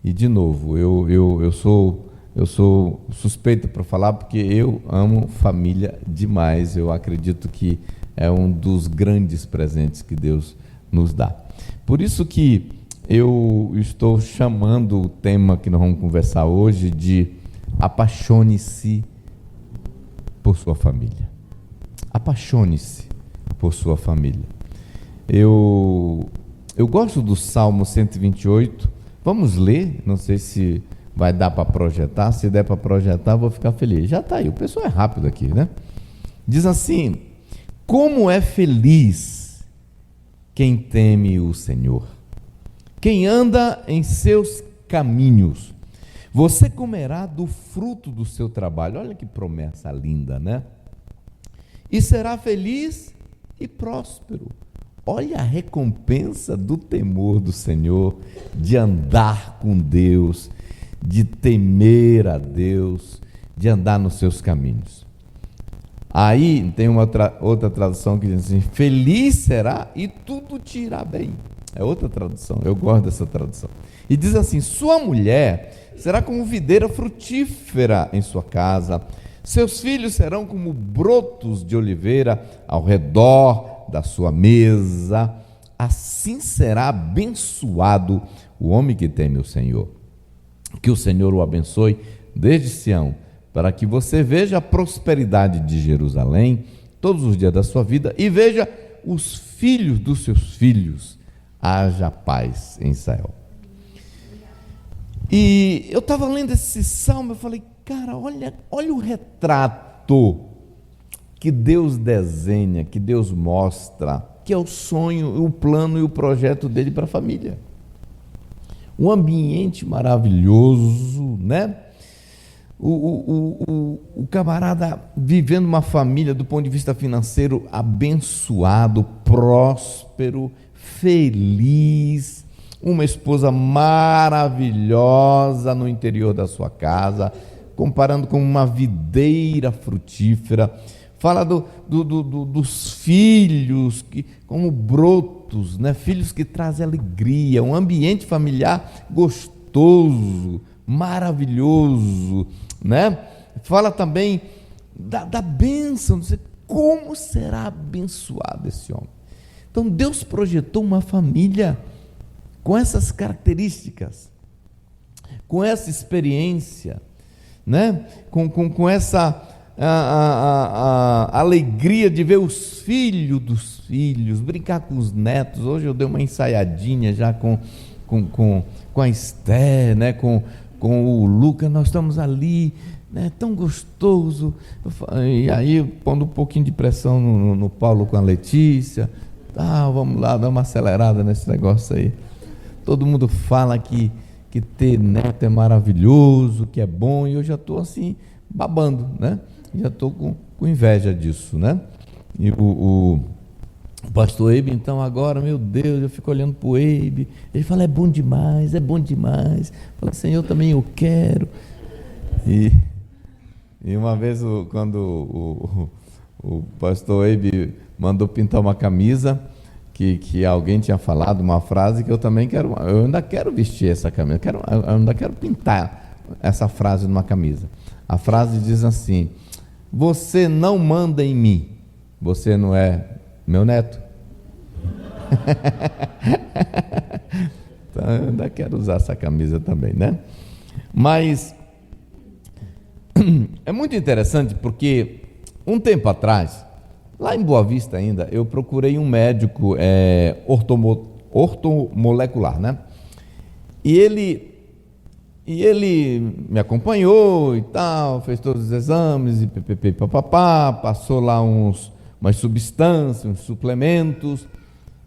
E de novo, eu sou suspeito para falar porque eu amo família demais. Eu acredito que é um dos grandes presentes que Deus nos dá. Por isso que eu estou chamando o tema que nós vamos conversar hoje de apaixone-se por sua família. Apaixone-se por sua família. Eu gosto do Salmo 128. Vamos ler, não sei se vai dar para projetar. Se der para projetar, eu vou ficar feliz. Já está aí, o pessoal é rápido aqui, né? Diz assim: como é feliz quem teme o Senhor, quem anda em seus caminhos. Você comerá do fruto do seu trabalho. Olha que promessa linda, né? E será feliz e próspero. Olha a recompensa do temor do Senhor, de andar com Deus, de temer a Deus, de andar nos seus caminhos. Aí tem uma outra tradução que diz assim: feliz será e tudo te irá bem. É outra tradução, eu gosto dessa tradução. E diz assim: sua mulher será como videira frutífera em sua casa, seus filhos serão como brotos de oliveira ao redor da sua mesa. Assim será abençoado o homem que teme o Senhor. Que o Senhor o abençoe desde Sião, para que você veja a prosperidade de Jerusalém todos os dias da sua vida e veja os filhos dos seus filhos. Haja paz em Israel. E eu estava lendo esse salmo, eu falei, cara, olha o retrato que Deus desenha, que Deus mostra, que é o sonho, o plano e o projeto dele para a família. Um ambiente maravilhoso, né? O camarada vivendo uma família do ponto de vista financeiro abençoado, próspero, feliz, uma esposa maravilhosa no interior da sua casa, comparando com uma videira frutífera. Fala dos filhos como brotos, né? Filhos que trazem alegria, um ambiente familiar gostoso, maravilhoso, né? Fala também da bênção, como será abençoado esse homem. Então Deus projetou uma família com essas características, com essa experiência, né? com essa a alegria de ver os filhos dos filhos, brincar com os netos. Hoje eu dei uma ensaiadinha já com a Esther, né? com o Lucas, nós estamos ali, né? Tão gostoso. E aí pondo um pouquinho de pressão no Paulo com a Letícia. Vamos lá, dar uma acelerada nesse negócio aí. Todo mundo fala que ter neto é maravilhoso, que é bom, e eu já estou assim, babando, né? Já estou com inveja disso, né? E o pastor Eibe, então, agora, meu Deus, eu fico olhando para o Eibe, ele fala, é bom demais, fala, Senhor, também eu quero. E uma vez, quando o pastor Eibe mandou pintar uma camisa, que alguém tinha falado uma frase que eu também quero, eu ainda quero vestir essa camisa, eu ainda quero pintar essa frase numa camisa. A frase diz assim: você não manda em mim, você não é meu neto. Então eu ainda quero usar essa camisa também, né? Mas é muito interessante porque um tempo atrás, lá em Boa Vista ainda, eu procurei um médico ortomolecular, né? E ele me acompanhou e tal, fez todos os exames e papapá, passou lá umas substâncias, uns suplementos,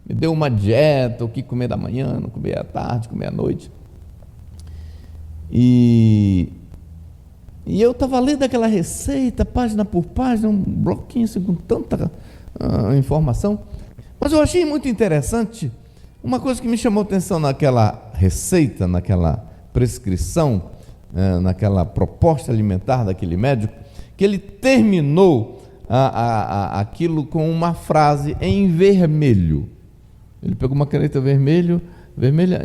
me deu uma dieta, o que comer da manhã, não comer à tarde, comer à noite. E eu estava lendo aquela receita, página por página, um bloquinho assim, com tanta informação, mas eu achei muito interessante uma coisa que me chamou a atenção naquela receita, naquela prescrição, naquela proposta alimentar daquele médico, que ele terminou aquilo com uma frase em vermelho. Ele pegou uma caneta vermelha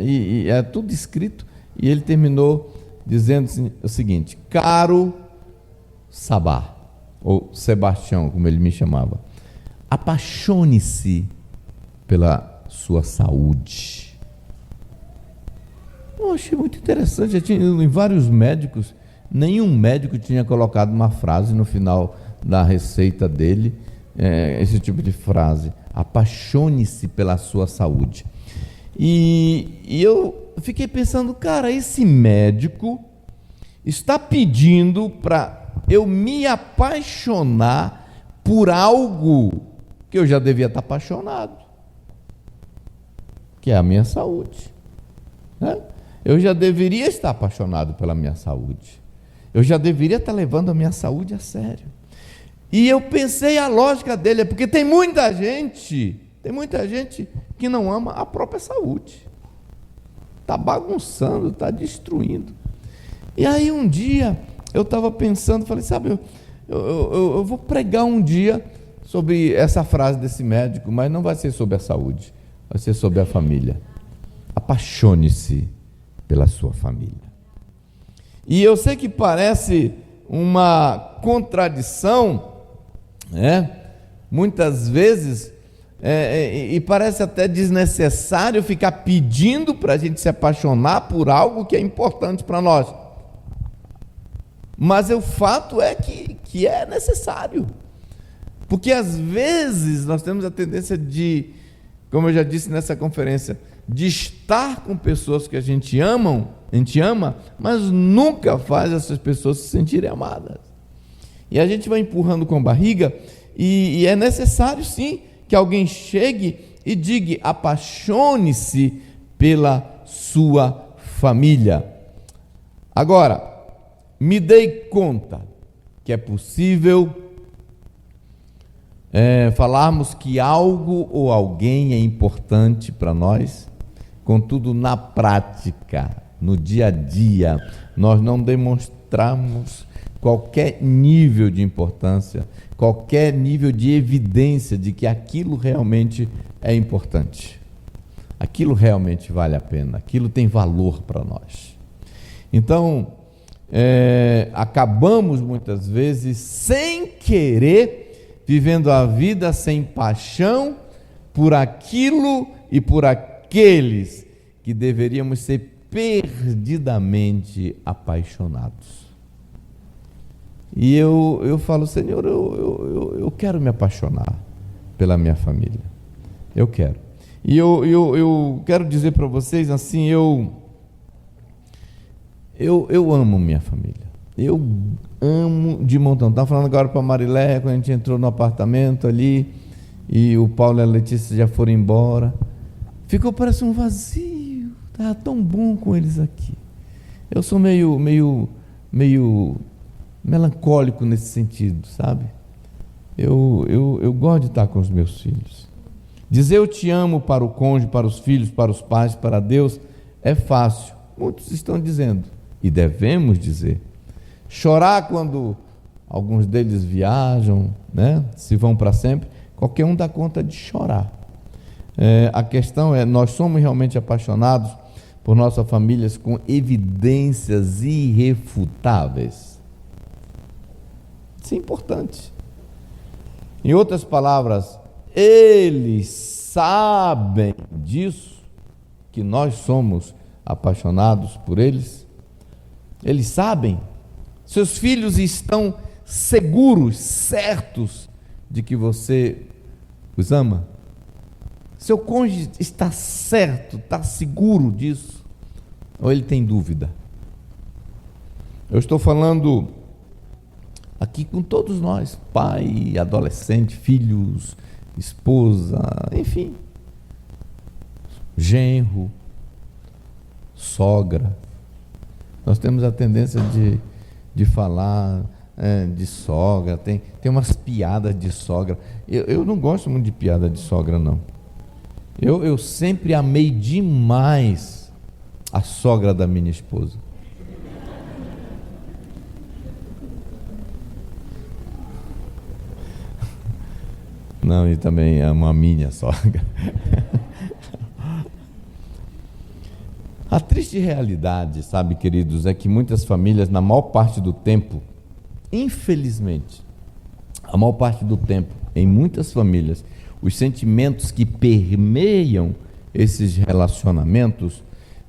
e é tudo escrito, E ele terminou dizendo o seguinte: caro Sabá, ou Sebastião, como ele me chamava, apaixone-se pela sua saúde. Eu achei muito interessante. Já tinha ido em vários médicos, nenhum médico tinha colocado uma frase no final da receita dele, esse tipo de frase: apaixone-se pela sua saúde. E eu fiquei pensando, cara, esse médico está pedindo para eu me apaixonar por algo que eu já devia estar apaixonado, que é a minha saúde, né? Eu já deveria estar apaixonado pela minha saúde, eu já deveria estar levando a minha saúde a sério. E eu pensei a lógica dele, porque tem muita gente que não ama a própria saúde, está bagunçando, está destruindo. E aí um dia eu estava pensando, falei, sabe, eu vou pregar um dia sobre essa frase desse médico, mas não vai ser sobre a saúde, vai ser sobre a família. Apaixone-se pela sua família. E eu sei que parece uma contradição, né? Muitas vezes, e parece até desnecessário ficar pedindo para a gente se apaixonar por algo que é importante para nós. Mas o fato é que é necessário. Porque às vezes nós temos a tendência de, como eu já disse nessa conferência, de estar com pessoas que a gente ama, mas nunca faz essas pessoas se sentirem amadas. E a gente vai empurrando com a barriga, e é necessário sim que alguém chegue e diga: apaixone-se pela sua família. Agora, me dei conta que é possível falarmos que algo ou alguém é importante para nós, contudo, na prática, no dia a dia, nós não demonstramos qualquer nível de importância, qualquer nível de evidência de que aquilo realmente é importante, aquilo realmente vale a pena, aquilo tem valor para nós. Então, acabamos muitas vezes sem querer vivendo a vida sem paixão por aquilo e por aqueles que deveríamos ser perdidamente apaixonados. E eu falo: Senhor, eu quero me apaixonar pela minha família, eu quero. E eu quero dizer para vocês assim, eu amo minha família, eu amo de montão. Estava falando agora para a Mariléia, quando a gente entrou no apartamento ali, e o Paulo e a Letícia já foram embora, ficou parece um vazio, estava tão bom com eles aqui. Eu sou meio melancólico nesse sentido, sabe? Eu gosto de estar com os meus filhos. Dizer eu te amo para o cônjuge, para os filhos, para os pais, para Deus, é fácil. Muitos estão dizendo, e devemos dizer. Chorar quando alguns deles viajam, né? Se vão para sempre, qualquer um dá conta de chorar. A questão é, nós somos realmente apaixonados por nossas famílias com evidências irrefutáveis. Isso é importante. Em outras palavras, eles sabem disso, que nós somos apaixonados por eles. Eles sabem. Seus filhos estão seguros, certos de que você os ama. Seu cônjuge está certo, está seguro disso, ou ele tem dúvida? Eu estou falando aqui com todos nós, pai, adolescente, filhos, esposa, enfim, genro, sogra. Nós temos a tendência de falar de sogra, tem umas piadas de sogra. Eu não gosto muito de piada de sogra, não. Eu sempre amei demais a sogra da minha esposa. Não, e também amo a minha sogra. A triste realidade, sabe, queridos, é que muitas famílias, na maior parte do tempo, infelizmente, a maior parte do tempo, em muitas famílias, os sentimentos que permeiam esses relacionamentos,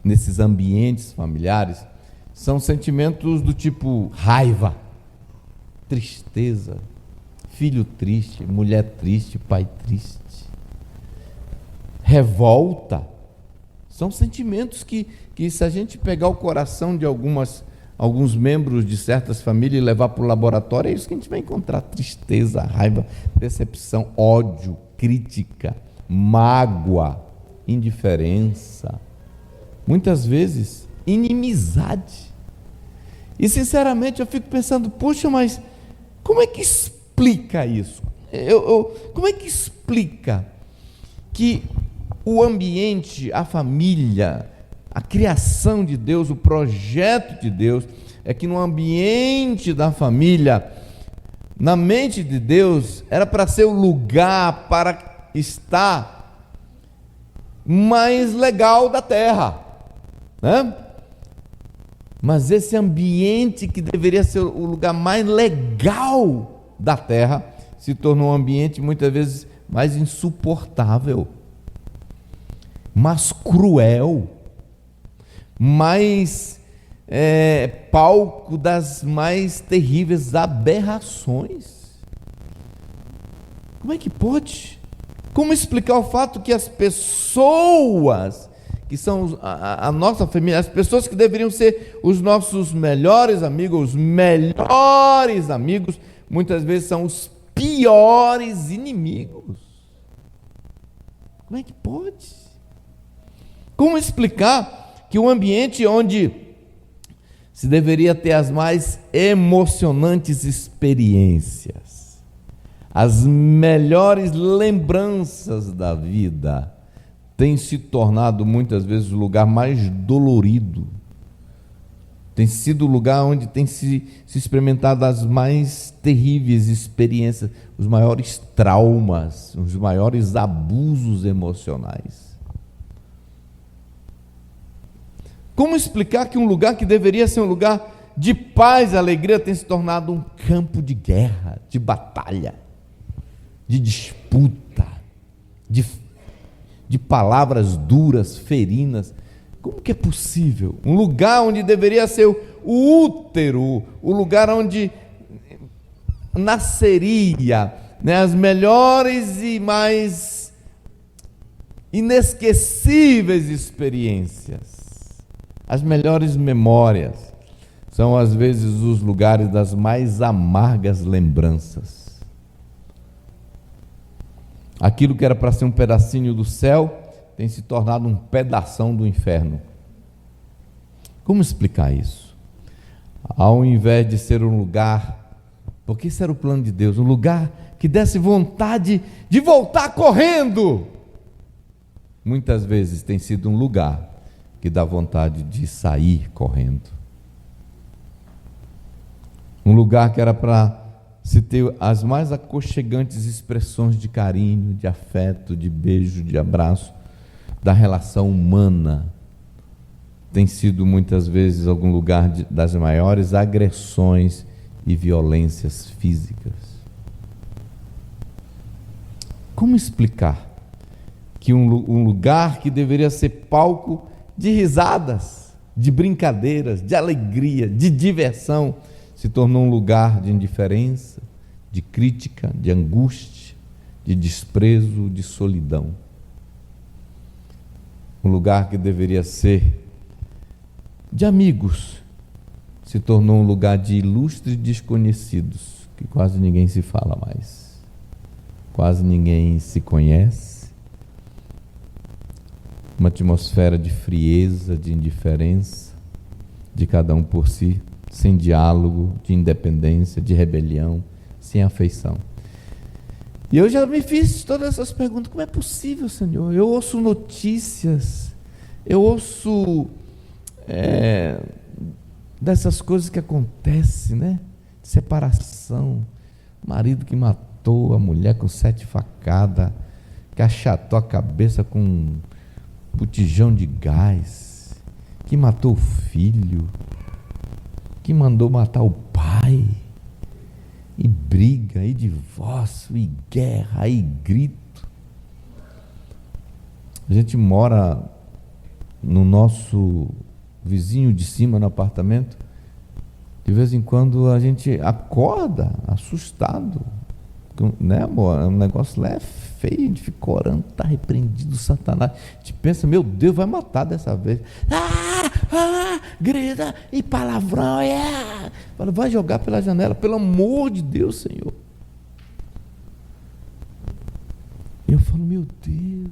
nesses ambientes familiares, são sentimentos do tipo raiva, tristeza, filho triste, mulher triste, pai triste, revolta. São sentimentos que se a gente pegar o coração de alguns membros de certas famílias e levar para o laboratório, é isso que a gente vai encontrar: tristeza, raiva, decepção, ódio, crítica, mágoa, indiferença, muitas vezes inimizade. E sinceramente eu fico pensando, puxa, mas como é que explica isso? Como é que explica que o ambiente, a família, a criação de Deus, o projeto de Deus, é que no ambiente da família, na mente de Deus, era para ser o lugar para estar mais legal da terra, né? Mas esse ambiente que deveria ser o lugar mais legal da terra, se tornou um ambiente muitas vezes mais insuportável, mais cruel, mais palco das mais terríveis aberrações. Como é que pode? Como explicar o fato que as pessoas que são a nossa família, as pessoas que deveriam ser os nossos melhores amigos, muitas vezes são os piores inimigos? Como é que pode? Como explicar que um ambiente onde se deveria ter as mais emocionantes experiências, as melhores lembranças da vida, tem se tornado muitas vezes o lugar mais dolorido, tem sido o lugar onde tem se experimentado as mais terríveis experiências, os maiores traumas, os maiores abusos emocionais? Como explicar que um lugar que deveria ser um lugar de paz e alegria tem se tornado um campo de guerra, de batalha, de disputa, de palavras duras, ferinas? Como que é possível? Um lugar onde deveria ser o útero, o lugar onde nasceria, né, as melhores e mais inesquecíveis experiências, as melhores memórias, são às vezes os lugares das mais amargas lembranças. Aquilo que era para ser um pedacinho do céu tem se tornado um pedação do inferno. Como explicar isso? Ao invés de ser um lugar, porque esse era o plano de Deus, um lugar que desse vontade de voltar correndo, muitas vezes tem sido um lugar que dá vontade de sair correndo. Um lugar que era para se ter as mais aconchegantes expressões de carinho, de afeto, de beijo, de abraço, da relação humana, tem sido muitas vezes algum lugar das maiores agressões e violências físicas. Como explicar que um lugar que deveria ser palco de risadas, de brincadeiras, de alegria, de diversão, se tornou um lugar de indiferença, de crítica, de angústia, de desprezo, de solidão? Um lugar que deveria ser de amigos, se tornou um lugar de ilustres desconhecidos, que quase ninguém se fala mais, quase ninguém se conhece. Uma atmosfera de frieza, de indiferença, de cada um por si, sem diálogo, de independência, de rebelião, sem afeição. E eu já me fiz todas essas perguntas: como é possível, Senhor? Eu ouço notícias, eu ouço dessas coisas que acontecem, né? Separação, marido que matou a mulher com 7 facadas, que achatou a cabeça com botijão de gás, que matou o filho, que mandou matar o pai, e briga, e divórcio, e guerra, e grito. A gente mora no nosso vizinho de cima no apartamento, de vez em quando a gente acorda assustado, né, amor? O negócio lá é feio, a gente fica orando, está repreendido Satanás. A gente pensa, meu Deus, vai matar dessa vez. Grita, e palavrão, Fala, vai jogar pela janela, pelo amor de Deus, Senhor. E eu falo, meu Deus.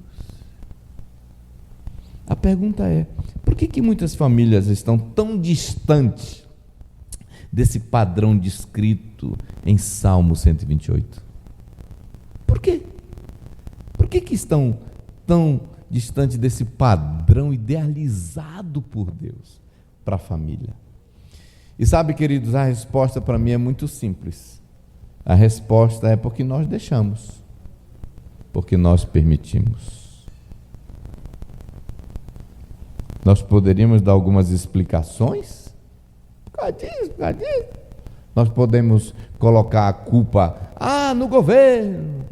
A pergunta é, por que muitas famílias estão tão distantes desse padrão descrito em Salmo 128? Por quê? Por que estão tão distantes desse padrão idealizado por Deus para a família? E sabe, queridos, a resposta para mim é muito simples. A resposta é porque nós deixamos, porque nós permitimos. Nós poderíamos dar algumas explicações? Por causa disso. Nós podemos colocar a culpa no governo,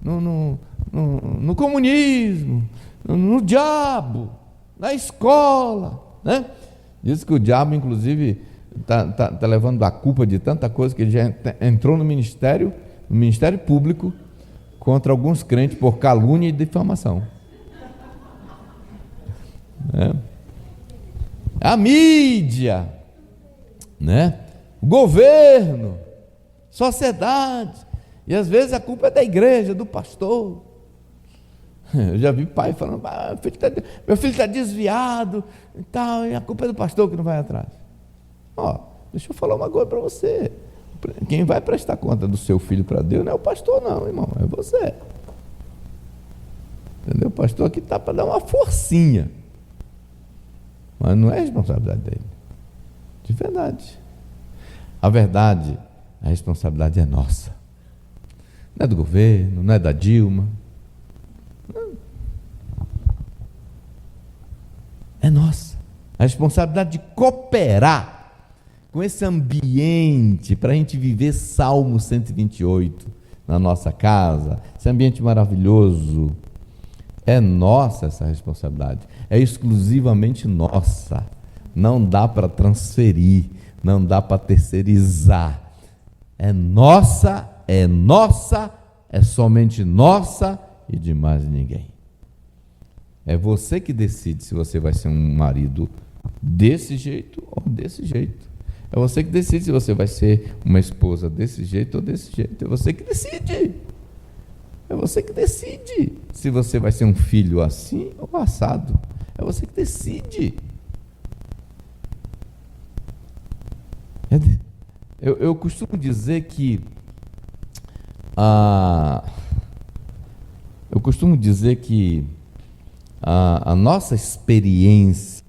no comunismo, no diabo, na escola, né? Diz que o diabo, inclusive, está levando a culpa de tanta coisa que ele já entrou no ministério público contra alguns crentes por calúnia e difamação. Né? A mídia, né? O governo, sociedade, e às vezes a culpa é da igreja, do pastor. Eu já vi pai falando, meu filho está desviado e tal, e a culpa é do pastor que não vai atrás. Deixa eu falar uma coisa para você. Quem vai prestar conta do seu filho para Deus não é o pastor não, irmão, é você. Entendeu? O pastor aqui está para dar uma forcinha, mas não é responsabilidade dele, de verdade. A verdade, a responsabilidade é nossa, não é do governo, não é da Dilma, não. É nossa. A responsabilidade de cooperar com esse ambiente para a gente viver Salmo 128 na nossa casa, esse ambiente maravilhoso. É nossa essa responsabilidade, é exclusivamente nossa, não dá para transferir, não dá para terceirizar, é nossa, é somente nossa e de mais ninguém. É você que decide se você vai ser um marido desse jeito ou desse jeito, é você que decide se você vai ser uma esposa desse jeito ou desse jeito, é você que decide. É você que decide se você vai ser um filho assim ou assado. É você que decide. Eu costumo dizer que a nossa experiência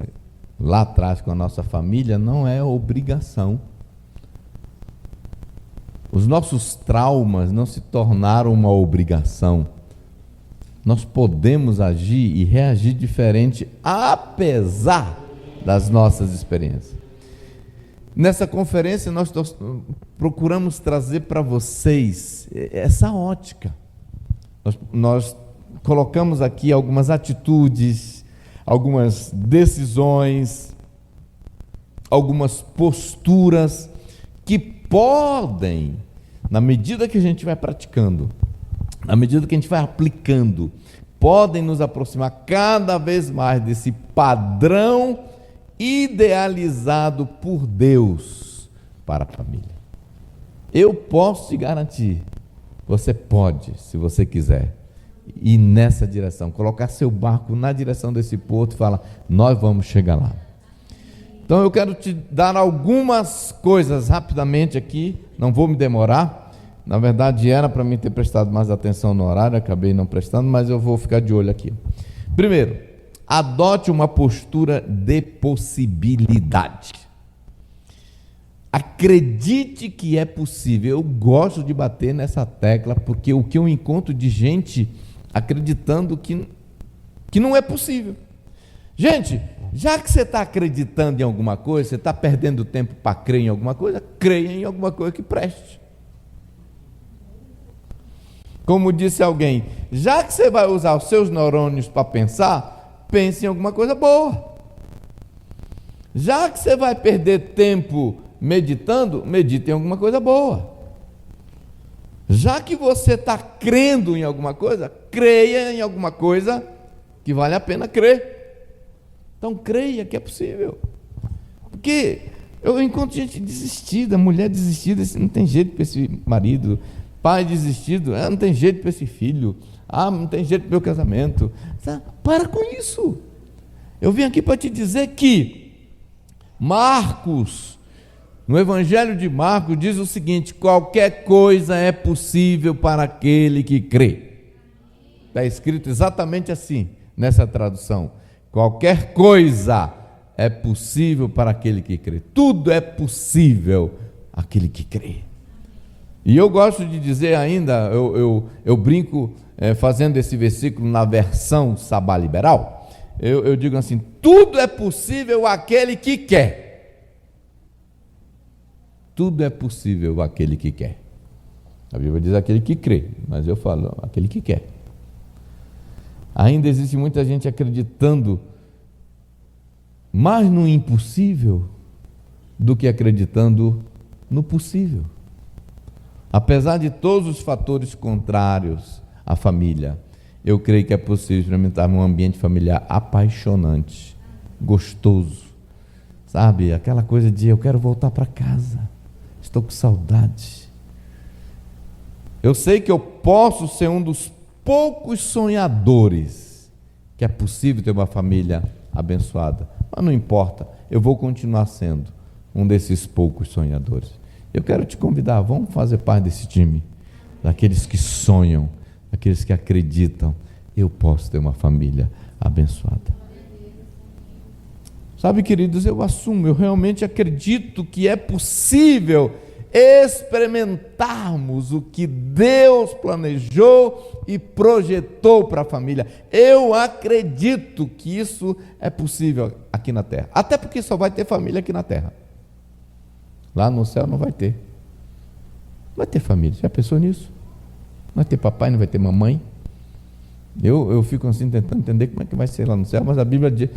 lá atrás com a nossa família não é obrigação. Os nossos traumas não se tornaram uma obrigação. Nós podemos agir e reagir diferente, apesar das nossas experiências. Nessa conferência, nós procuramos trazer para vocês essa ótica. Nós colocamos aqui algumas atitudes, algumas decisões, algumas posturas que podem, na medida que a gente vai praticando, na medida que a gente vai aplicando, podem nos aproximar cada vez mais desse padrão idealizado por Deus para a família. Eu posso te garantir, você pode, se você quiser, ir nessa direção, colocar seu barco na direção desse porto e falar, nós vamos chegar lá. Então eu quero te dar algumas coisas rapidamente aqui, não vou me demorar. Na verdade era para mim ter prestado mais atenção no horário, acabei não prestando, mas eu vou ficar de olho aqui. Primeiro, adote uma postura de possibilidade. Acredite que é possível. Eu gosto de bater nessa tecla, porque o que eu encontro de gente acreditando que não é possível. Gente, já que você está acreditando em alguma coisa, você está perdendo tempo para crer em alguma coisa, creia em alguma coisa que preste. Como disse alguém, já que você vai usar os seus neurônios para pensar, pense em alguma coisa boa. Já que você vai perder tempo meditando, medite em alguma coisa boa. Já que você está crendo em alguma coisa, creia em alguma coisa que vale a pena crer. Então creia que é possível. Porque eu encontro gente desistida, mulher desistida, não tem jeito para esse marido, pai desistido, não tem jeito para esse filho, não tem jeito para o meu casamento. Para com isso. Eu vim aqui para te dizer que Marcos, no Evangelho de Marcos, diz o seguinte: qualquer coisa é possível para aquele que crê. Está escrito exatamente assim, nessa tradução. Qualquer coisa é possível para aquele que crê. Tudo é possível aquele que crê. E eu gosto de dizer ainda, eu brinco fazendo esse versículo na versão Sabá Liberal. Eu digo assim: tudo é possível aquele que quer. Tudo é possível aquele que quer. A Bíblia diz aquele que crê, mas eu falo aquele que quer. Ainda existe muita gente acreditando mais no impossível do que acreditando no possível. Apesar de todos os fatores contrários à família, eu creio que é possível experimentar um ambiente familiar apaixonante, gostoso, sabe? Aquela coisa de eu quero voltar para casa, estou com saudade. Eu sei que eu posso ser um dos poucos sonhadores que é possível ter uma família abençoada, mas não importa, eu vou continuar sendo um desses poucos sonhadores. Eu quero te convidar, vamos fazer parte desse time, daqueles que sonham, daqueles que acreditam, eu posso ter uma família abençoada. Sabe, queridos, eu assumo, eu realmente acredito que é possível experimentarmos o que Deus planejou e projetou para a família. Eu acredito que isso é possível aqui na terra, até porque só vai ter família aqui na terra. Lá no céu não vai ter. Vai ter família, já pensou nisso? Não vai ter papai, não vai ter mamãe. Eu fico assim tentando entender como é que vai ser lá no céu, mas a Bíblia diz...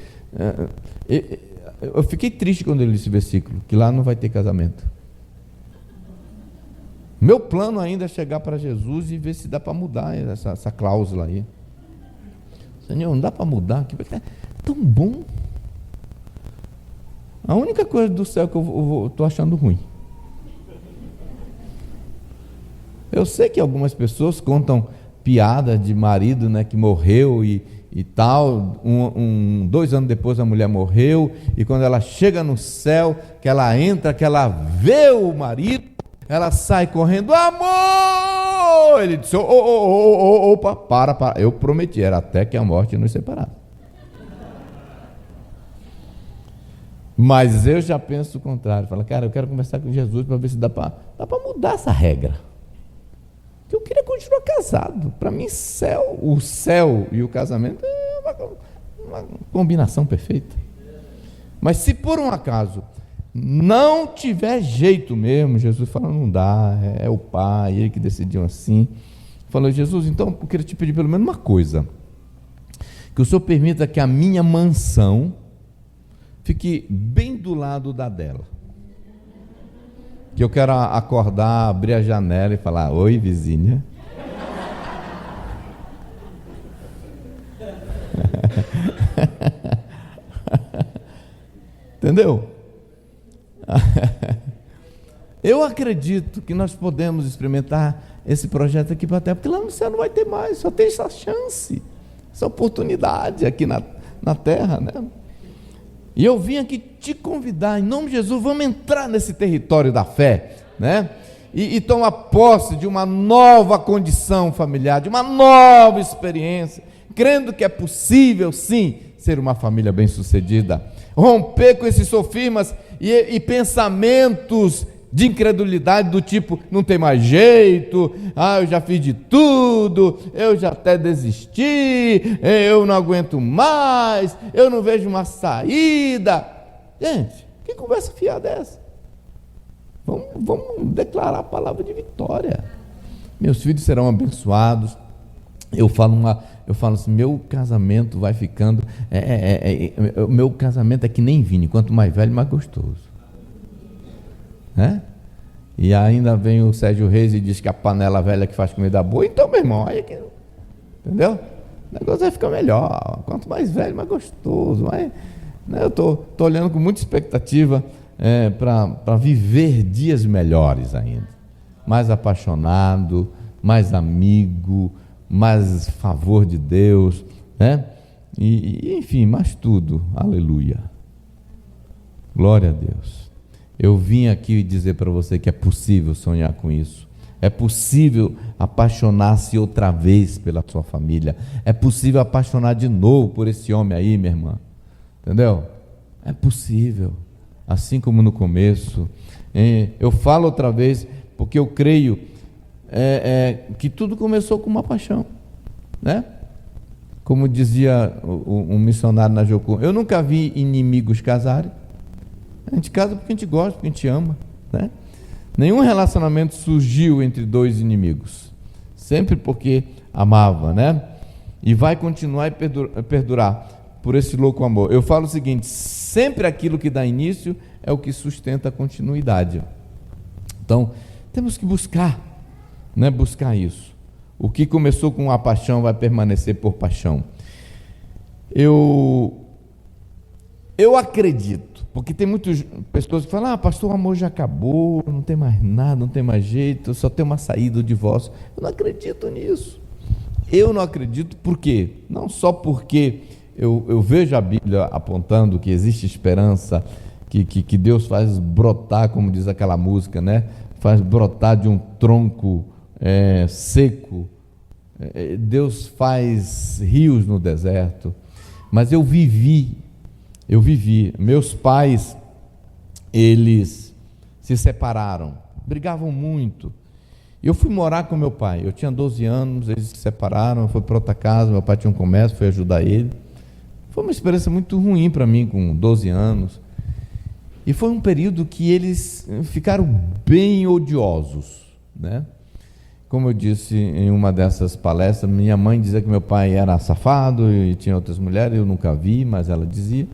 Eu fiquei triste quando eu li esse versículo, que lá não vai ter casamento. Meu plano ainda é chegar para Jesus e ver se dá para mudar essa cláusula aí. Senhor, não dá para mudar, que é tão bom. A única coisa do céu que eu estou achando ruim. Eu sei que algumas pessoas contam piada de marido, né, que morreu e tal, 2 anos depois a mulher morreu, e quando ela chega no céu, que ela entra, que ela vê o marido, ela sai correndo, amor! Ele disse, opa, para, eu prometi, era até que a morte nos separasse. Mas eu já penso o contrário, falo, cara, eu quero conversar com Jesus para ver se dá para mudar essa regra. Que eu queria continuar casado. Para mim, o céu e o casamento é uma combinação perfeita. Mas se por um acaso não tiver jeito mesmo, Jesus fala, não dá, é o Pai, ele que decidiu assim. Falou, Jesus, então eu queria te pedir pelo menos uma coisa, que o Senhor permita que a minha mansão fique bem do lado da dela. Que eu quero acordar, abrir a janela e falar, oi vizinha. Entendeu? Eu acredito que nós podemos experimentar esse projeto aqui para a terra, porque lá no céu não vai ter mais, só tem essa chance, essa oportunidade aqui na terra, né? E eu vim aqui te convidar, em nome de Jesus, vamos entrar nesse território da fé, né? E tomar posse de uma nova condição familiar, de uma nova experiência, crendo que é possível, sim, ser uma família bem-sucedida, romper com esses sofismas e pensamentos de incredulidade do tipo, não tem mais jeito, eu já fiz de tudo, eu já até desisti, eu não aguento mais, eu não vejo uma saída. Gente, que conversa fiada é essa? Vamos declarar a palavra de vitória. Meus filhos serão abençoados. Eu falo assim, meu casamento vai ficando, meu casamento é que nem vinho, quanto mais velho, mais gostoso. E ainda vem o Sérgio Reis e diz que a panela velha que faz comida boa. Então, meu irmão, aí que, entendeu? O negócio vai ficar melhor. Quanto mais velho, mais gostoso. Eu estou olhando com muita expectativa para viver dias melhores ainda. Mais apaixonado, mais amigo, mais favor de Deus, E enfim, mais tudo. Aleluia. Glória a Deus. Eu vim aqui dizer para você que é possível sonhar com isso. É possível apaixonar-se outra vez pela sua família. É possível apaixonar de novo por esse homem aí, minha irmã. Entendeu? É possível. Assim como no começo. Eu falo outra vez porque eu creio que tudo começou com uma paixão, Como dizia um missionário na Jocum, eu nunca vi inimigos casarem. A gente casa porque a gente gosta, porque a gente ama, Nenhum relacionamento surgiu entre dois inimigos, sempre porque amava, E vai continuar e perdurar por esse louco amor. Eu falo o seguinte: sempre aquilo que dá início é o que sustenta a continuidade. Então, temos que buscar, buscar isso. O que começou com uma paixão vai permanecer por paixão. Eu acredito, porque tem muitas pessoas que falam: pastor, o amor já acabou, não tem mais nada, não tem mais jeito, só tem uma saída, o divórcio. Eu não acredito nisso. Eu não acredito, por quê? Não só porque eu vejo a Bíblia apontando que existe esperança, que Deus faz brotar, como diz aquela música, faz brotar de um tronco seco, Deus faz rios no deserto, mas eu vivi, meus pais, eles se separaram, brigavam muito, eu fui morar com meu pai, eu tinha 12 anos, eles se separaram, eu fui para outra casa, meu pai tinha um comércio, fui ajudar ele, foi uma experiência muito ruim para mim com 12 anos, e foi um período que eles ficaram bem odiosos, Como eu disse em uma dessas palestras, minha mãe dizia que meu pai era safado e tinha outras mulheres, eu nunca vi, mas ela dizia,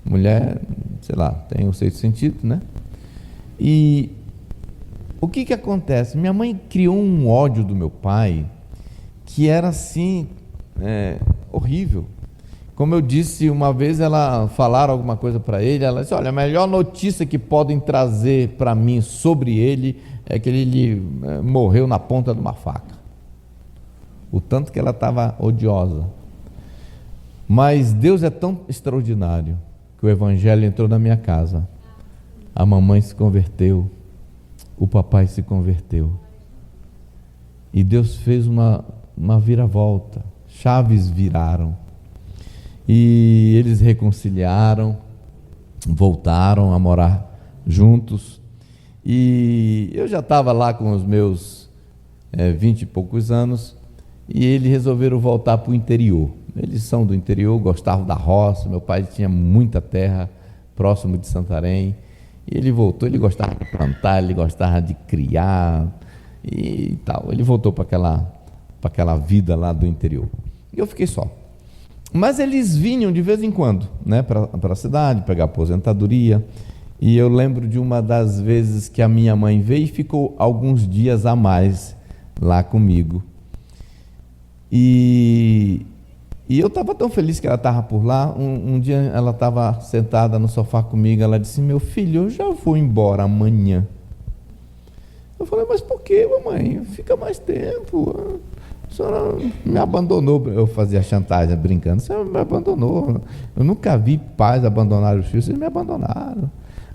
mulher, sei lá, tem o sexto sentido, E o que acontece? Minha mãe criou um ódio do meu pai, que era assim, horrível. Como eu disse, uma vez falaram alguma coisa para ele, ela disse: olha, a melhor notícia que podem trazer para mim sobre ele é que ele morreu na ponta de uma faca. O tanto que ela estava odiosa. Mas Deus é tão extraordinário que o evangelho entrou na minha casa. A mamãe se converteu, o papai se converteu. E Deus fez uma viravolta, chaves viraram. E eles reconciliaram, voltaram a morar juntos. E eu já estava lá com os meus 20 e poucos anos, e eles resolveram voltar para o interior. Eles são do interior, gostavam da roça, meu pai tinha muita terra próximo de Santarém, e ele voltou, ele gostava de plantar, ele gostava de criar e tal. Ele voltou para aquela vida lá do interior. E eu fiquei só. Mas eles vinham de vez em quando, para a cidade, pegar aposentadoria. E eu lembro de uma das vezes que a minha mãe veio e ficou alguns dias a mais lá comigo. E eu estava tão feliz que ela estava por lá. Um dia ela estava sentada no sofá comigo, ela disse: meu filho, eu já vou embora amanhã. Eu falei: mas por que, mamãe? Fica mais tempo. A senhora me abandonou. Eu fazia chantagem brincando: a senhora me abandonou. Eu nunca vi pais abandonar os filhos, vocês me abandonaram.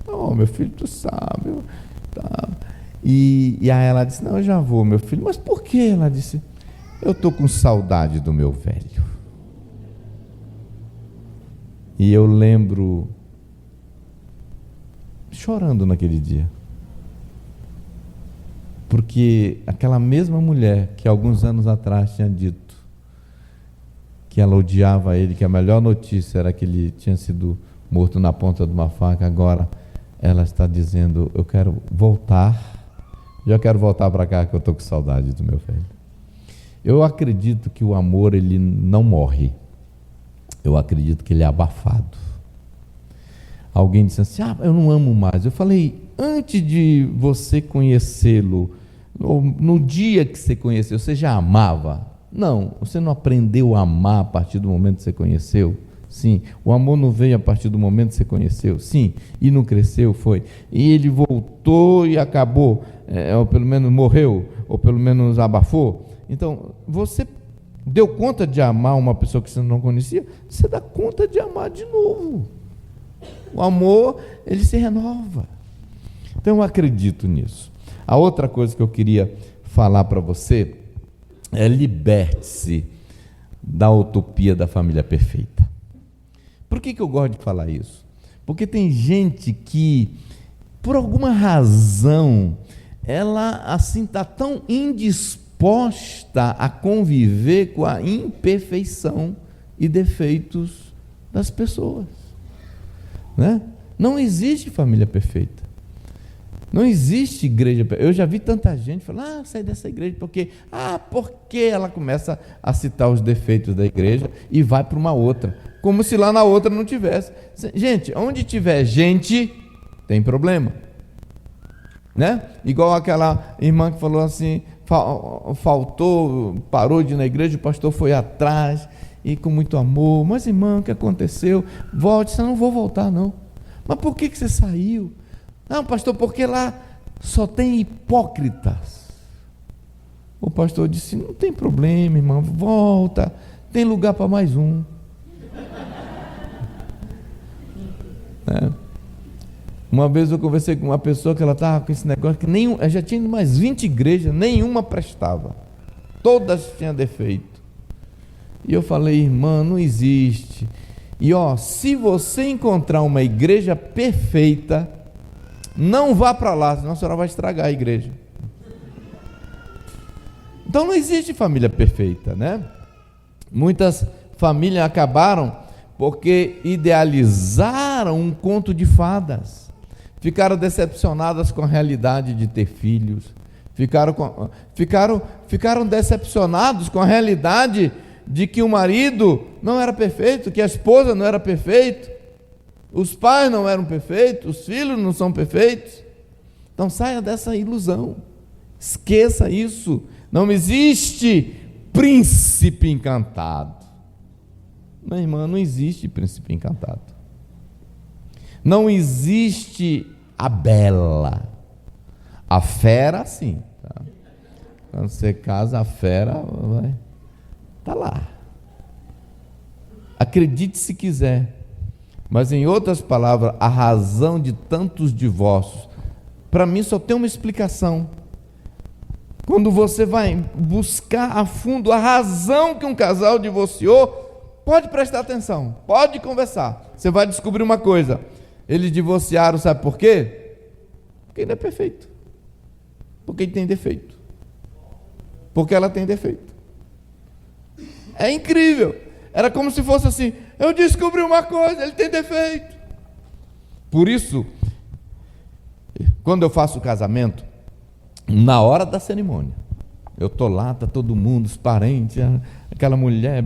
Oh, meu filho, tu sabe. Tá. E aí ela disse: não, eu já vou, meu filho. Mas por que? Ela disse: eu estou com saudade do meu velho. E eu lembro chorando naquele dia. Porque aquela mesma mulher que alguns anos atrás tinha dito que ela odiava ele, que a melhor notícia era que ele tinha sido morto na ponta de uma faca, agora ela está dizendo: eu quero voltar, já quero voltar para cá que eu estou com saudade do meu velho. Eu acredito que o amor, ele não morre, eu acredito que ele é abafado. Alguém disse assim: eu não amo mais. Eu falei: antes de você conhecê-lo, no dia que você conheceu, você já amava? Não, você não aprendeu a amar a partir do momento que você conheceu? Sim. O amor não veio a partir do momento que você conheceu? Sim. E não cresceu? Foi. E ele voltou e acabou, ou pelo menos morreu, ou pelo menos abafou. Então, você deu conta de amar uma pessoa que você não conhecia? Você dá conta de amar de novo. O amor, ele se renova. Então, eu acredito nisso. A outra coisa que eu queria falar para você é: liberte-se da utopia da família perfeita. Por que eu gosto de falar isso? Porque tem gente que, por alguma razão, ela assim está tão indisposta a conviver com a imperfeição e defeitos das pessoas, né? Não existe família perfeita. Não existe igreja. Eu já vi tanta gente falar: sai dessa igreja porque ela começa a citar os defeitos da igreja e vai para uma outra, como se lá na outra não tivesse. Gente, onde tiver gente, tem problema, né? Igual aquela irmã que falou assim: faltou, parou de ir na igreja, o pastor foi atrás e com muito amor: mas irmã, o que aconteceu? Volte. Eu não vou voltar não. Mas por que você saiu? Não, pastor, porque lá só tem hipócritas. O pastor disse: não tem problema, irmão, volta, tem lugar para mais um. Uma vez eu conversei com uma pessoa que ela estava com esse negócio que já tinha mais 20 igrejas, nenhuma prestava, todas tinham defeito. E eu falei: irmã, não existe. E se você encontrar uma igreja perfeita, não vá para lá, senão a senhora vai estragar a igreja. Então não existe família perfeita, né? Muitas famílias acabaram porque idealizaram um conto de fadas, ficaram decepcionadas com a realidade de ter filhos, ficaram decepcionados com a realidade de que o marido não era perfeito, que a esposa não era perfeita, os pais não eram perfeitos, os filhos não são perfeitos. Então saia dessa ilusão, esqueça isso. Não existe príncipe encantado. Minha irmã, não existe príncipe encantado. Não existe a bela. A fera, sim, tá? Quando você casa, a fera está lá. Acredite se quiser. Mas, em outras palavras, a razão de tantos divórcios, para mim, só tem uma explicação. Quando você vai buscar a fundo a razão que um casal divorciou, pode prestar atenção, pode conversar. Você vai descobrir uma coisa: eles divorciaram, sabe por quê? Porque ele é perfeito. Porque ele tem defeito. Porque ela tem defeito. É incrível. Era como se fosse assim: eu descobri uma coisa, ele tem defeito. Por isso, quando eu faço o casamento, na hora da cerimônia, eu estou lá, está todo mundo, os parentes, aquela mulher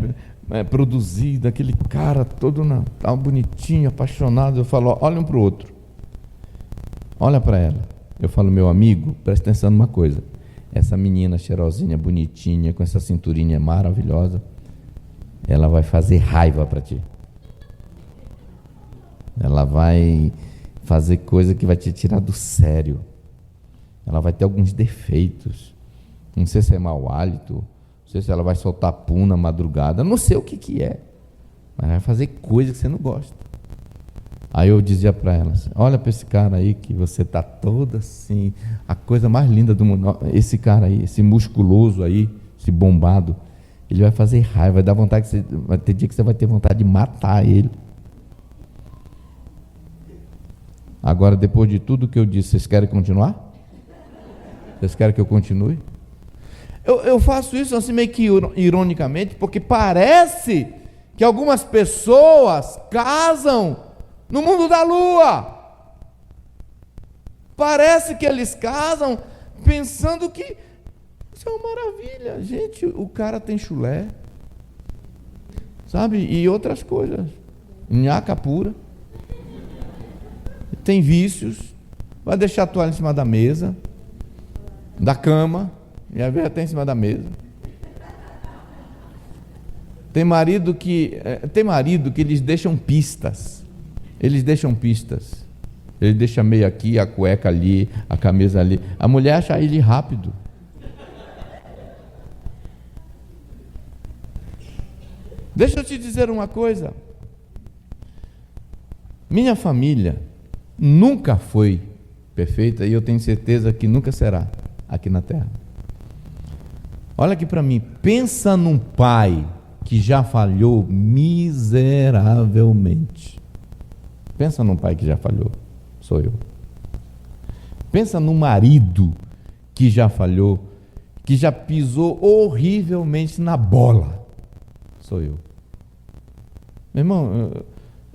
produzida, aquele cara todo tão bonitinho, apaixonado. Eu falo: olha um para o outro, olha para ela. Eu falo: meu amigo, presta atenção numa coisa, essa menina cheirosinha, bonitinha, com essa cinturinha maravilhosa, ela vai fazer raiva para ti. Ela vai fazer coisa que vai te tirar do sério. Ela vai ter alguns defeitos. Não sei se é mau hálito, não sei se ela vai soltar pum na madrugada, não sei o que é, mas vai fazer coisa que você não gosta. Aí eu dizia para ela assim: olha para esse cara aí que você está toda assim, a coisa mais linda do mundo. Esse cara aí, esse musculoso aí, esse bombado, ele vai fazer raiva, vai dar vontade, vai ter dia que você vai ter vontade de matar ele. Agora, depois de tudo que eu disse, vocês querem continuar? Vocês querem que eu continue? Eu faço isso assim meio que ironicamente, porque parece que algumas pessoas casam no mundo da lua. Parece que eles casam pensando que isso é uma maravilha. Gente, o cara tem chulé, sabe? E outras coisas. Nhaca pura. Tem vícios. Vai deixar a toalha em cima da mesa, da cama, e às vezes até em cima da mesa. Tem marido que eles deixam pistas. Eles deixam pistas. Ele deixa meio aqui, a cueca ali, a camisa ali. A mulher acha ele rápido. Deixa eu te dizer uma coisa. Minha família nunca foi perfeita e eu tenho certeza que nunca será aqui na terra. Olha aqui para mim, pensa num pai que já falhou miseravelmente. Pensa num pai que já falhou, sou eu. Pensa num marido que já falhou, que já pisou horrivelmente na bola, sou eu. Meu irmão,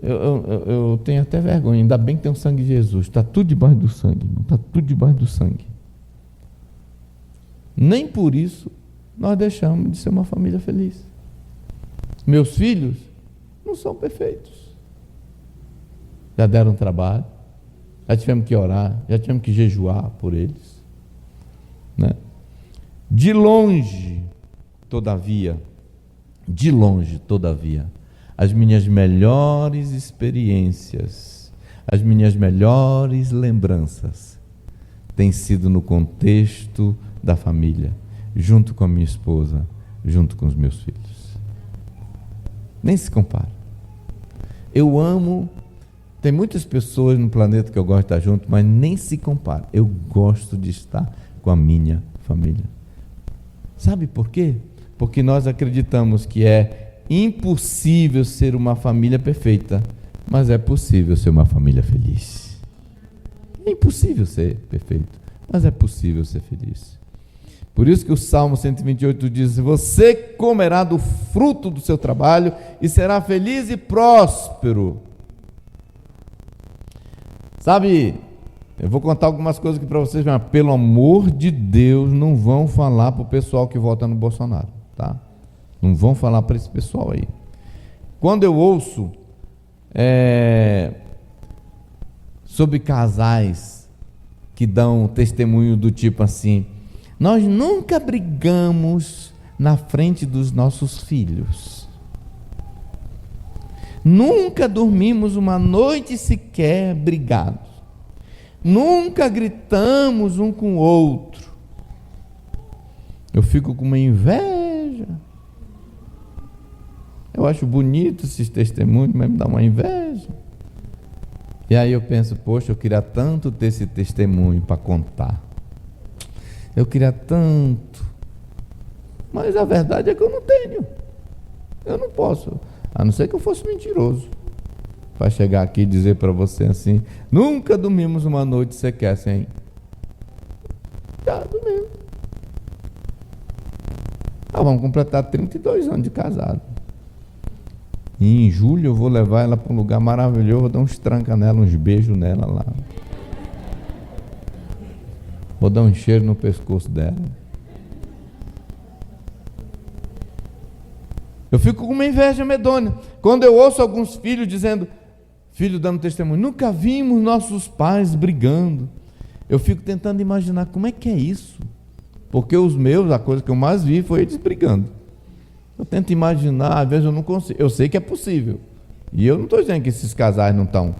eu tenho até vergonha, ainda bem que tem o sangue de Jesus, está tudo debaixo do sangue, está tudo debaixo do sangue. Nem por isso nós deixamos de ser uma família feliz. Meus filhos não são perfeitos, já deram trabalho, já tivemos que orar, já tivemos que jejuar por eles, né? De longe, todavia, as minhas melhores experiências, as minhas melhores lembranças têm sido no contexto da família, junto com a minha esposa, junto com os meus filhos. Nem se compara. Eu amo, tem muitas pessoas no planeta que eu gosto de estar junto, mas nem se compara. Eu gosto de estar com a minha família. Sabe por quê? Porque nós acreditamos que é impossível ser uma família perfeita, mas é possível ser uma família feliz. É impossível ser perfeito, mas é possível ser feliz. Por isso que o Salmo 128 diz: você comerá do fruto do seu trabalho e será feliz e próspero. Sabe, eu vou contar algumas coisas aqui para vocês, mas pelo amor de Deus, não vão falar para o pessoal que vota no Bolsonaro, tá? Não vão falar para esse pessoal aí. Quando eu ouço sobre casais que dão testemunho do tipo assim: nós nunca brigamos na frente dos nossos filhos, nunca dormimos uma noite sequer brigados, nunca gritamos um com o outro. Eu fico com uma inveja. Eu acho bonito esses testemunhos, mas me dá uma inveja. E aí eu penso, poxa, eu queria tanto ter esse testemunho para contar. Eu queria tanto. Mas a verdade é que eu não tenho. Eu não posso. A não ser que eu fosse mentiroso. Para chegar aqui e dizer para você assim: nunca dormimos uma noite sequer sem. Já dormimos. Vamos completar 32 anos de casado. E em julho eu vou levar ela para um lugar maravilhoso, vou dar uns tranca nela, uns beijos nela lá. Vou dar um cheiro no pescoço dela. Eu fico com uma inveja medonha quando eu ouço alguns filhos dizendo, filho dando testemunho: nunca vimos nossos pais brigando. Eu fico tentando imaginar como é que é isso, porque os meus, a coisa que eu mais vi foi eles brigando. Eu tento imaginar, às vezes eu não consigo. Eu sei que é possível, e eu não estou dizendo que esses casais não estão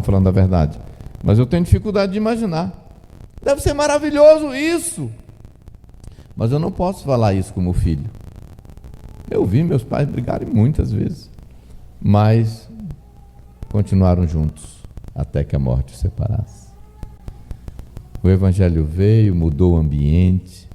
falando a verdade, mas eu tenho dificuldade de imaginar. Deve ser maravilhoso isso, mas eu não posso falar isso como filho. Eu vi meus pais brigarem muitas vezes, mas continuaram juntos até que a morte os separasse. O Evangelho veio, mudou o ambiente.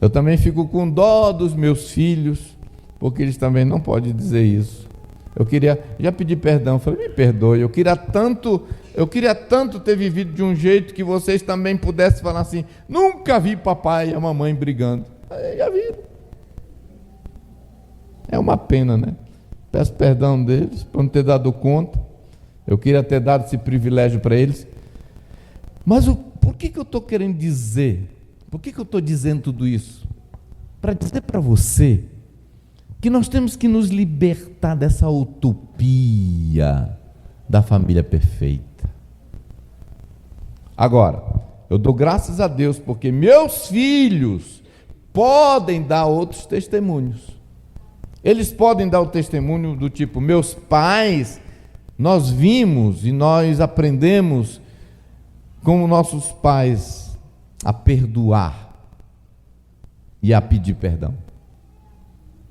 Eu também fico com dó dos meus filhos, porque eles também não podem dizer isso. Eu queria, já pedi perdão, falei: me perdoe, eu queria tanto Eu queria tanto ter vivido de um jeito que vocês também pudessem falar assim: nunca vi papai e a mamãe brigando. Já viram. É uma pena, né? Peço perdão deles por não ter dado conta. Eu queria ter dado esse privilégio para eles. Mas por que eu estou querendo dizer? Por que eu estou dizendo tudo isso? Para dizer para você que nós temos que nos libertar dessa utopia da família perfeita. Agora, eu dou graças a Deus porque meus filhos podem dar outros testemunhos. Eles podem dar o testemunho do tipo: meus pais, nós vimos e nós aprendemos com nossos pais a perdoar e a pedir perdão.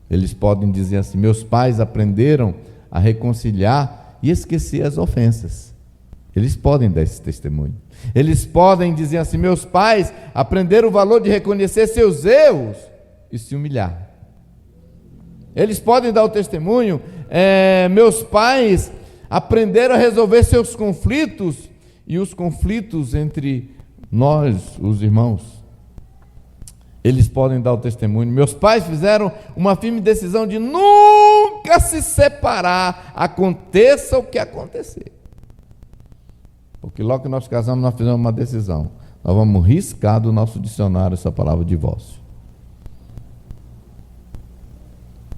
Eles podem dizer assim: meus pais aprenderam a reconciliar e esquecer as ofensas. Eles podem dar esse testemunho. Eles podem dizer assim: meus pais aprenderam o valor de reconhecer seus erros e se humilhar. Eles podem dar o testemunho: meus pais aprenderam a resolver seus conflitos e os conflitos entre nós, os irmãos. Eles podem dar o testemunho: meus pais fizeram uma firme decisão de nunca se separar, aconteça o que acontecer. Porque logo que nós casamos, nós fizemos uma decisão: nós vamos riscar do nosso dicionário essa palavra divórcio.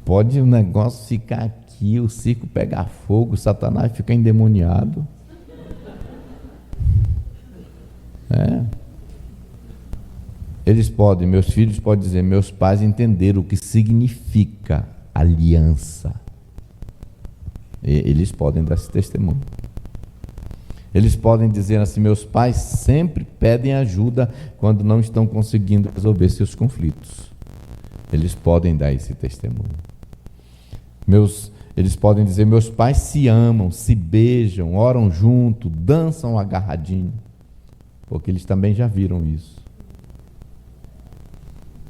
Pode o negócio ficar aqui, o circo pegar fogo, Satanás ficar endemoniado. Eles podem, meus filhos podem dizer: meus pais entenderam o que significa aliança. Eles podem dar esse testemunho. Eles podem dizer assim: meus pais sempre pedem ajuda quando não estão conseguindo resolver seus conflitos. Eles podem dar esse testemunho. Eles podem dizer: meus pais se amam, se beijam, oram junto, dançam agarradinho. Porque eles também já viram isso.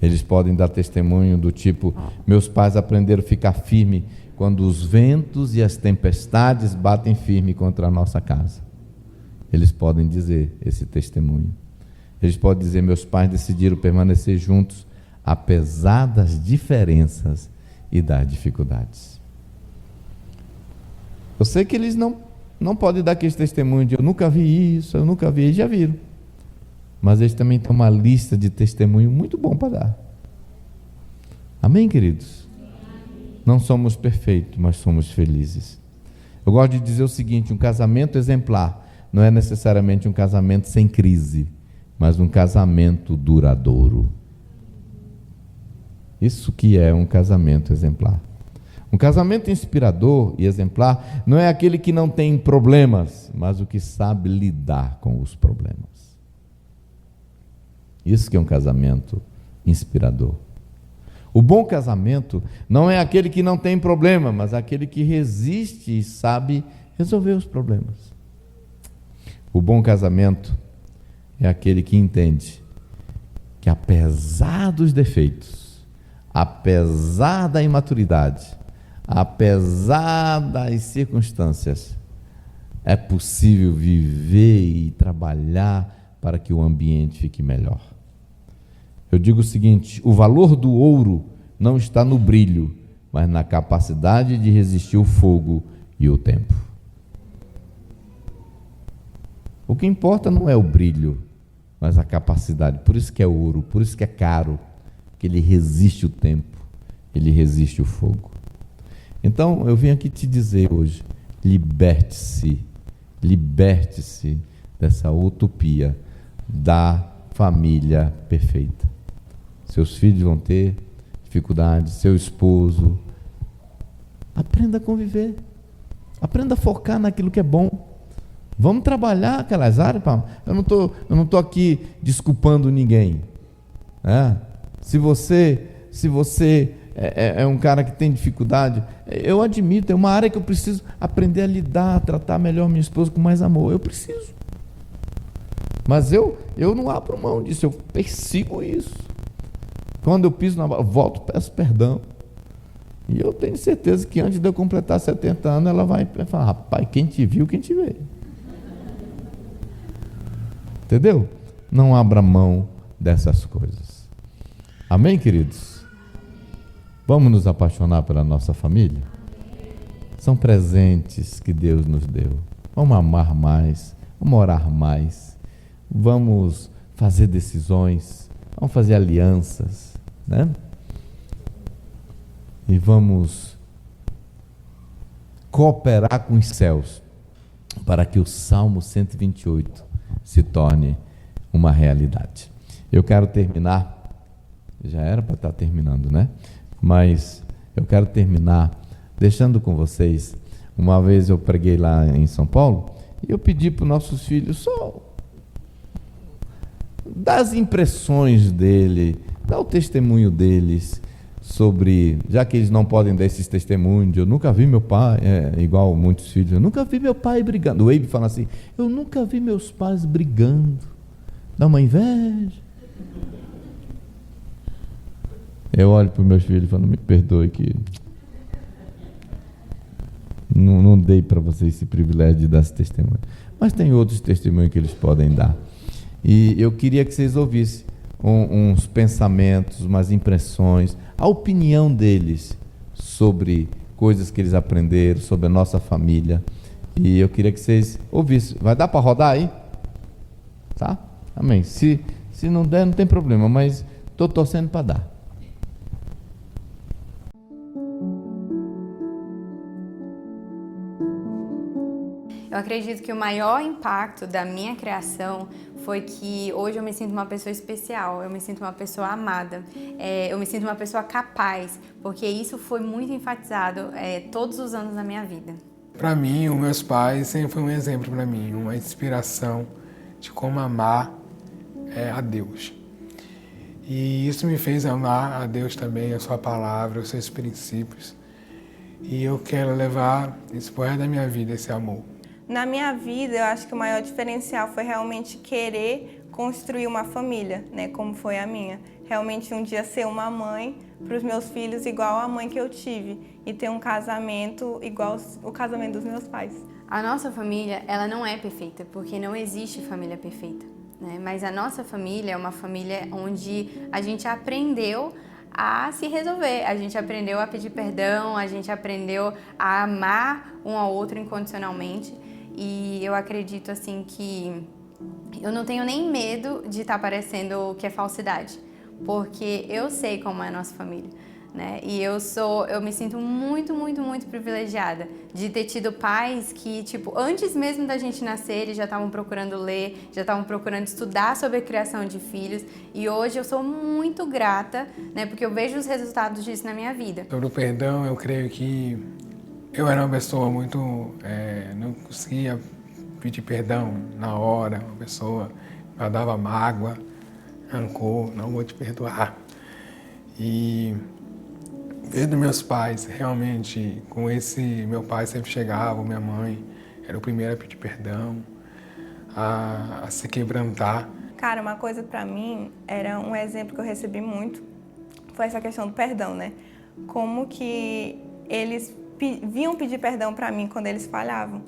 Eles podem dar testemunho do tipo: meus pais aprenderam a ficar firme quando os ventos e as tempestades batem firme contra a nossa casa. Eles podem dizer esse testemunho. Eles podem dizer: meus pais decidiram permanecer juntos apesar das diferenças e das dificuldades. Eu sei que eles não podem dar aquele testemunho de: eu nunca vi isso, eu nunca vi. Eles já viram. Mas eles também têm uma lista de testemunho muito bom para dar. Amém, queridos? Não somos perfeitos, mas somos felizes. Eu gosto de dizer o seguinte: um casamento exemplar não é necessariamente um casamento sem crise, mas um casamento duradouro. Isso que é um casamento exemplar. Um casamento inspirador e exemplar não é aquele que não tem problemas, mas o que sabe lidar com os problemas. Isso que é um casamento inspirador. O bom casamento não é aquele que não tem problema, mas aquele que resiste e sabe resolver os problemas. O bom casamento é aquele que entende que, apesar dos defeitos, apesar da imaturidade, apesar das circunstâncias, é possível viver e trabalhar para que o ambiente fique melhor. Eu digo o seguinte: o valor do ouro não está no brilho, mas na capacidade de resistir o fogo e o tempo. O que importa não é o brilho, mas a capacidade. Por isso que é ouro, por isso que é caro, que ele resiste o tempo, ele resiste o fogo. Então eu vim aqui te dizer hoje: liberte-se dessa utopia da família perfeita. Seus filhos vão ter dificuldades, seu esposo. Aprenda a conviver, aprenda a focar naquilo que é bom. Vamos trabalhar aquelas áreas. Eu não estou aqui desculpando ninguém. Se você é um cara que tem dificuldade, eu admito, é uma área que eu preciso aprender a lidar, a tratar melhor minha esposa com mais amor. Eu preciso. Mas eu não abro mão disso, eu persigo isso. Quando eu piso na bola, volto, peço perdão. E eu tenho certeza que antes de eu completar 70 anos, ela vai falar: rapaz, quem te viu, quem te vê. entendeu? Não abra mão dessas coisas. Amém, queridos? Vamos nos apaixonar pela nossa família? São presentes que Deus nos deu. Vamos amar mais, vamos orar mais, vamos fazer decisões, vamos fazer alianças, né? E vamos cooperar com os céus para que o Salmo 128 se torne uma realidade. Eu quero terminar, já era para estar terminando, né? Mas eu quero terminar deixando com vocês, uma vez eu preguei lá em São Paulo, e eu pedi para os nossos filhos só dar as impressões dele, dar o testemunho deles sobre, já que eles não podem dar esses testemunhos, eu nunca vi meu pai, igual muitos filhos, eu nunca vi meu pai brigando. O Eibe fala assim, eu nunca vi meus pais brigando, dá uma inveja. Eu olho para os meus filhos e falo, me perdoe que não dei para vocês esse privilégio de dar esse testemunho. Mas tem outros testemunhos que eles podem dar. E eu queria que vocês ouvissem uns pensamentos, umas impressões, a opinião deles sobre coisas que eles aprenderam, sobre a nossa família. E eu queria que vocês ouvissem. Vai dar para rodar aí? Tá? Amém. Se não der, não tem problema, mas estou torcendo para dar. Eu acredito que o maior impacto da minha criação foi que hoje eu me sinto uma pessoa especial, eu me sinto uma pessoa amada, eu me sinto uma pessoa capaz, porque isso foi muito enfatizado todos os anos da minha vida. Para mim, os meus pais sempre foi um exemplo para mim, uma inspiração de como amar a Deus. E isso me fez amar a Deus também, a sua palavra, os seus princípios. E eu quero levar isso pro resto da minha vida, esse amor. Na minha vida, eu acho que o maior diferencial foi realmente querer construir uma família, né, como foi a minha. Realmente um dia ser uma mãe para os meus filhos igual a mãe que eu tive e ter um casamento igual o casamento dos meus pais. A nossa família, ela não é perfeita, porque não existe família perfeita, né? Mas a nossa família é uma família onde a gente aprendeu a se resolver, a gente aprendeu a pedir perdão, a gente aprendeu a amar um ao outro incondicionalmente. E eu acredito assim que eu não tenho nem medo de estar parecendo que é falsidade, porque eu sei como é a nossa família, né? E eu me sinto muito, muito, muito privilegiada de ter tido pais que, tipo, antes mesmo da gente nascer, eles já estavam procurando ler, já estavam procurando estudar sobre a criação de filhos, e hoje eu sou muito grata, né? Porque eu vejo os resultados disso na minha vida. Sobre o perdão, eu creio que eu era uma pessoa muito... não conseguia pedir perdão na hora, uma pessoa que dava mágoa, rancor, não vou te perdoar. E vendo meus pais, realmente, com esse... Meu pai sempre chegava, minha mãe era o primeiro a pedir perdão, a se quebrantar. Cara, uma coisa pra mim, era um exemplo que eu recebi muito, foi essa questão do perdão, né? Como que eles vinham pedir perdão pra mim quando eles falhavam.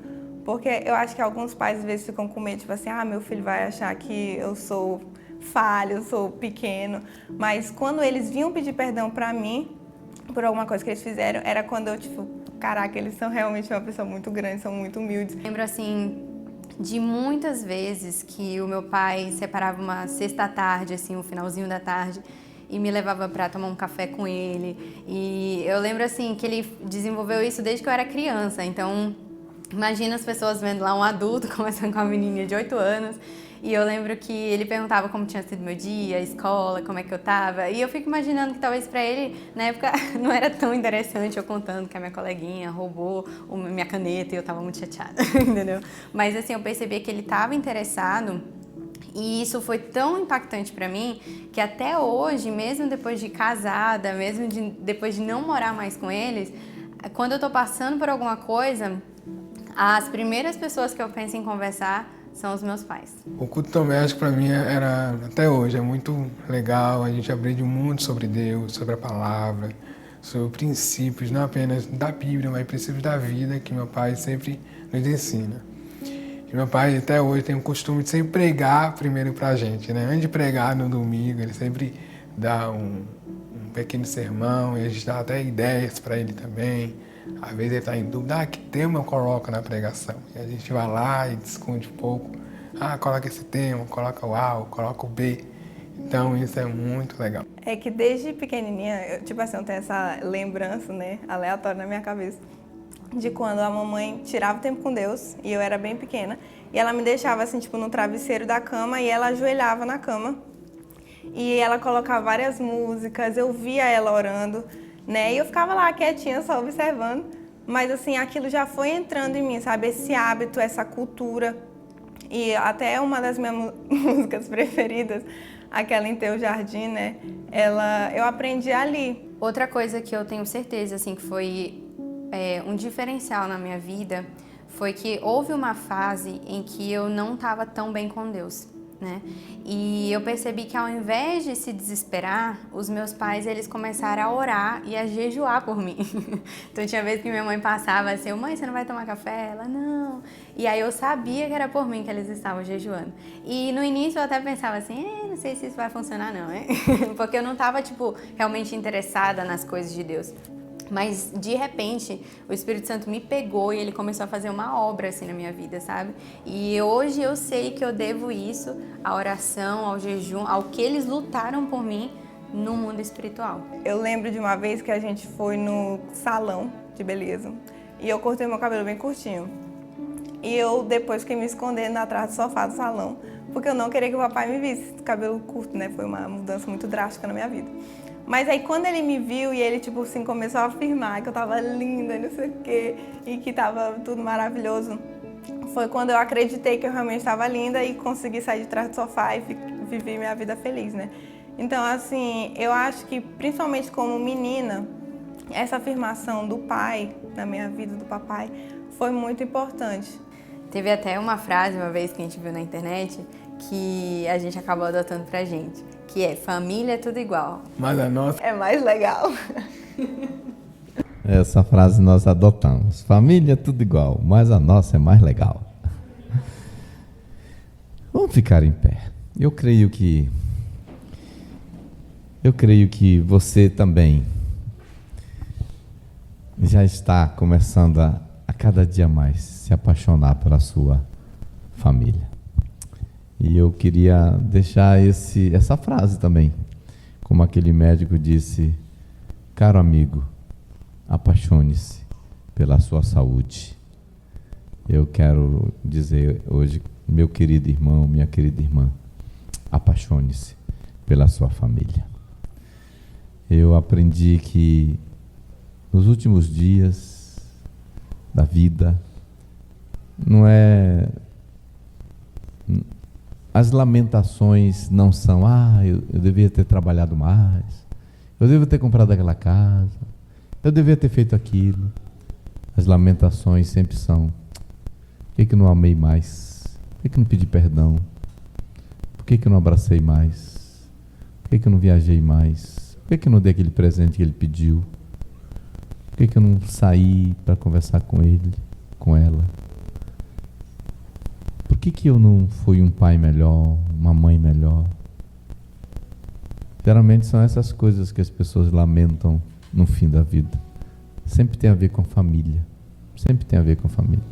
Porque eu acho que alguns pais às vezes ficam com medo, tipo assim, meu filho vai achar que eu sou falho, eu sou pequeno. Mas quando eles vinham pedir perdão pra mim, por alguma coisa que eles fizeram, era quando eu, tipo, caraca, eles são realmente uma pessoa muito grande, são muito humildes. Lembro, assim, de muitas vezes que o meu pai separava uma sexta-tarde, assim, um finalzinho da tarde, e me levava para tomar um café com ele. E eu lembro, assim, que ele desenvolveu isso desde que eu era criança. Então, imagina as pessoas vendo lá um adulto conversando com uma menininha de 8 anos. E eu lembro que ele perguntava como tinha sido meu dia, a escola, como é que eu tava. E eu fico imaginando que talvez pra ele, na época, não era tão interessante eu contando que a minha coleguinha roubou minha caneta e eu tava muito chateada, entendeu? Mas assim, eu percebi que ele tava interessado. E isso foi tão impactante pra mim que até hoje, mesmo depois de casada, mesmo depois de não morar mais com eles, quando eu tô passando por alguma coisa, as primeiras pessoas que eu penso em conversar são os meus pais. O culto doméstico para mim era, até hoje, é muito legal, a gente aprende muito sobre Deus, sobre a palavra, sobre princípios, não apenas da Bíblia, mas princípios da vida que meu pai sempre nos ensina. E meu pai até hoje tem o costume de sempre pregar primeiro pra gente, né? Antes de pregar no domingo, ele sempre dá um pequeno sermão e a gente dá até ideias para ele também. Às vezes ele está em dúvida, que tema eu coloco na pregação? E a gente vai lá e discute um pouco. Coloca esse tema, coloca o A, coloca o B. Então isso é muito legal. É que desde pequenininha, eu tenho essa lembrança, né, aleatória na minha cabeça, de quando a mamãe tirava o tempo com Deus, e eu era bem pequena, e ela me deixava assim, no travesseiro da cama, e ela ajoelhava na cama, e ela colocava várias músicas, eu via ela orando, né, e eu ficava lá quietinha, só observando, mas assim, aquilo já foi entrando em mim, sabe, esse hábito, essa cultura, e até uma das minhas músicas preferidas, aquela Em Teu Jardim, né, eu aprendi ali. Outra coisa que eu tenho certeza, assim, que foi um diferencial na minha vida, foi que houve uma fase em que eu não estava tão bem com Deus, né? E eu percebi que ao invés de se desesperar, os meus pais, eles começaram a orar e a jejuar por mim. Então tinha vezes que minha mãe passava assim, mãe, você não vai tomar café? Ela, não. E aí eu sabia que era por mim que eles estavam jejuando. E no início eu até pensava assim, não sei se isso vai funcionar não, hein? Porque eu não estava, realmente interessada nas coisas de Deus. Mas, de repente, o Espírito Santo me pegou e ele começou a fazer uma obra assim na minha vida, sabe? E hoje eu sei que eu devo isso à oração, ao jejum, ao que eles lutaram por mim no mundo espiritual. Eu lembro de uma vez que a gente foi no salão de beleza e eu cortei meu cabelo bem curtinho. E eu depois fiquei me escondendo atrás do sofá do salão, porque eu não queria que o papai me visse cabelo curto, né? Foi uma mudança muito drástica na minha vida. Mas aí quando ele me viu e ele, começou a afirmar que eu tava linda, não sei o quê, e que tava tudo maravilhoso, foi quando eu acreditei que eu realmente estava linda e consegui sair de trás do sofá e viver minha vida feliz, né? Então, assim, eu acho que, principalmente como menina, essa afirmação do pai, na minha vida, do papai, foi muito importante. Teve até uma frase, uma vez, que a gente viu na internet, que a gente acabou adotando pra gente, que é, família é tudo igual. Mas a nossa é mais legal. Essa frase nós adotamos. Família é tudo igual, mas a nossa é mais legal. Vamos ficar em pé. Eu creio que você também já está começando a cada dia mais se apaixonar pela sua família. E eu queria deixar essa frase também, como aquele médico disse, caro amigo, apaixone-se pela sua saúde. Eu quero dizer hoje, meu querido irmão, minha querida irmã, apaixone-se pela sua família. Eu aprendi que nos últimos dias da vida, as lamentações não são, eu devia ter trabalhado mais, eu devia ter comprado aquela casa, eu devia ter feito aquilo. As lamentações sempre são, por que eu não amei mais? Por que eu não pedi perdão? Por que eu não abracei mais? Por que eu não viajei mais? Por que eu não dei aquele presente que ele pediu? Por que eu não saí para conversar com ele, com ela? Por que eu não fui um pai melhor, uma mãe melhor? Geralmente são essas coisas que as pessoas lamentam no fim da vida. Sempre tem a ver com família. Sempre tem a ver com família.